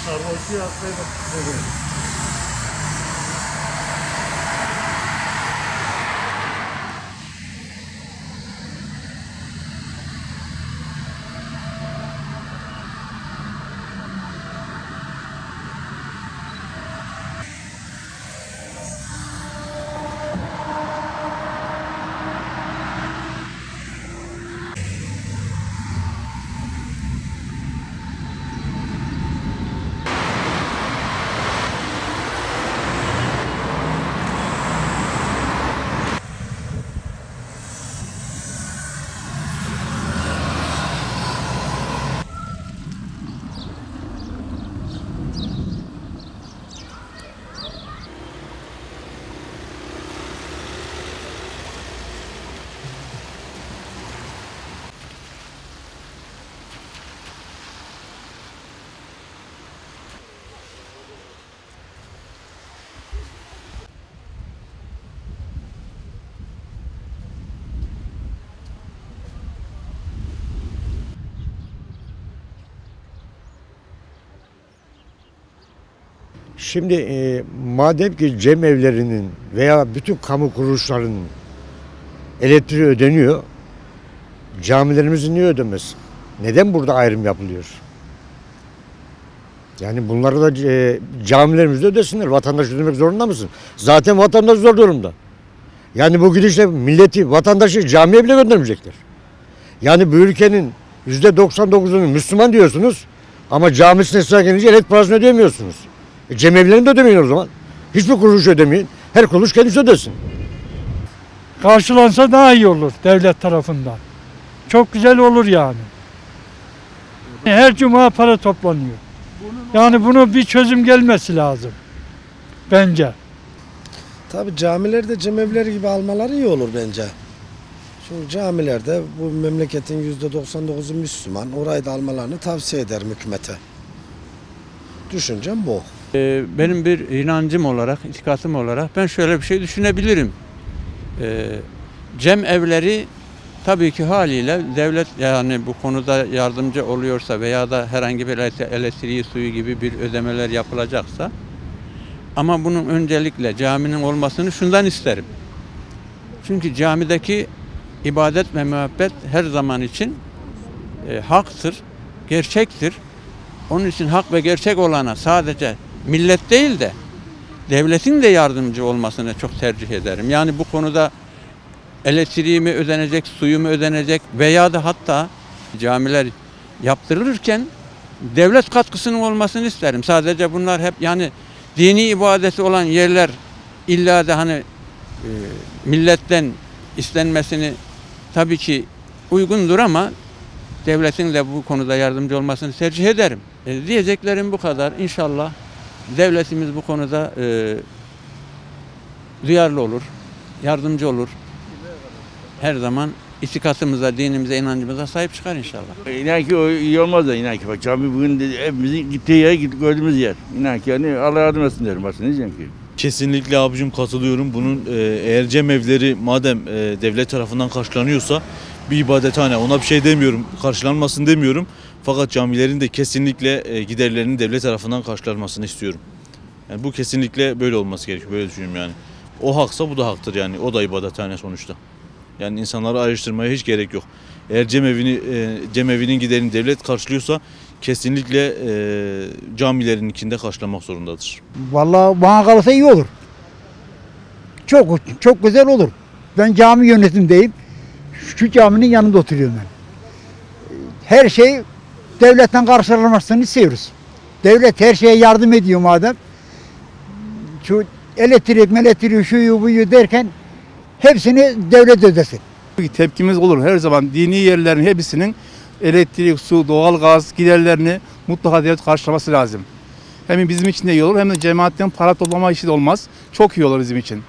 Sarhoşu hastaydı. Şimdi madem ki cemevlerinin veya bütün kamu kuruluşlarının elektriği ödeniyor, camilerimizin niye ödemez? Neden burada ayrım yapılıyor? Yani bunları da camilerimizde ödesinler. Vatandaş ödemek zorunda mısın? Zaten vatandaş zor durumda. Yani bu gidişle milleti, vatandaşı camiye bile göndermeyecekler. Yani bu ülkenin %99'unu Müslüman diyorsunuz ama camisine sıra gelince elektrik parasını ödeyemiyorsunuz. Cemevlerini de ödemeyin o zaman. Hiçbir kuruluş ödemeyin. Her kuruluş kendisi ödesin. Karşılansa daha iyi olur devlet tarafından. Çok güzel olur yani. Her cuma para toplanıyor. Yani bunu bir çözüm gelmesi lazım. Bence. Tabii camileri de cemevleri gibi almaları iyi olur bence. Çünkü camilerde bu memleketin %99'u Müslüman. Orayı da almalarını tavsiye ederim hükümete. Düşüncem bu. Benim bir inancım olarak, itikatım olarak ben şöyle bir şey düşünebilirim. Cem evleri tabii ki haliyle devlet yani bu konuda yardımcı oluyorsa veya da herhangi bir elektriği, suyu gibi bir ödemeler yapılacaksa ama bunun öncelikle caminin olmasını şundan isterim. Çünkü camideki ibadet ve muhabbet her zaman için haktır, gerçektir. Onun için hak ve gerçek olana sadece millet değil de devletin de yardımcı olmasını çok tercih ederim. Yani bu konuda elektriği mi ödenecek, suyu mu ödenecek veya da hatta camiler yaptırılırken devlet katkısının olmasını isterim. Sadece bunlar hep yani dini ibadeti olan yerler illa da hani milletten istenmesini tabii ki uygundur ama devletin de bu konuda yardımcı olmasını tercih ederim. Diyeceklerim bu kadar. İnşallah devletimiz bu konuda duyarlı olur, yardımcı olur. Her zaman itikatımıza, dinimize, inancımıza sahip çıkar inşallah. İnan ki o iyi olmaz da inan ki. Bak cami bugün hepimizin gittiği yer, gördüğümüz yer. İnan ki yani Allah yardım etsin derim. Başka ne diyeceğim ki? Kesinlikle abicim katılıyorum. Bunun eğer cemevleri madem devlet tarafından karşılanıyorsa bir ibadethane, ona bir şey demiyorum, karşılanmasın demiyorum. Fakat camilerin de kesinlikle giderlerinin devlet tarafından karşılanmasını istiyorum. Yani bu kesinlikle böyle olması gerekiyor, böyle düşünüyorum yani. O haksa bu da haktır yani, o da ibadethane sonuçta. Yani insanları ayrıştırmaya hiç gerek yok. Eğer cemevinin giderini devlet karşılıyorsa kesinlikle camilerin içinde karşılamak zorundadır. Vallahi bana kalırsa iyi olur. Çok güzel olur. Ben cami yönetimindeyim. Şu caminin yanında oturuyorum ben. Her şey devletten karşılanmasını istiyoruz. Devlet her şeye yardım ediyor madem. Şu elektriği, şuyu buyu derken hepsini devlet ödesin. Tepkimiz olur. Her zaman dini yerlerin hepsinin elektrik, su, doğalgaz giderlerini mutlaka devlet karşılaması lazım. Hem bizim için de iyi olur hem de cemaatten para toplama işi de olmaz. Çok iyi olur bizim için.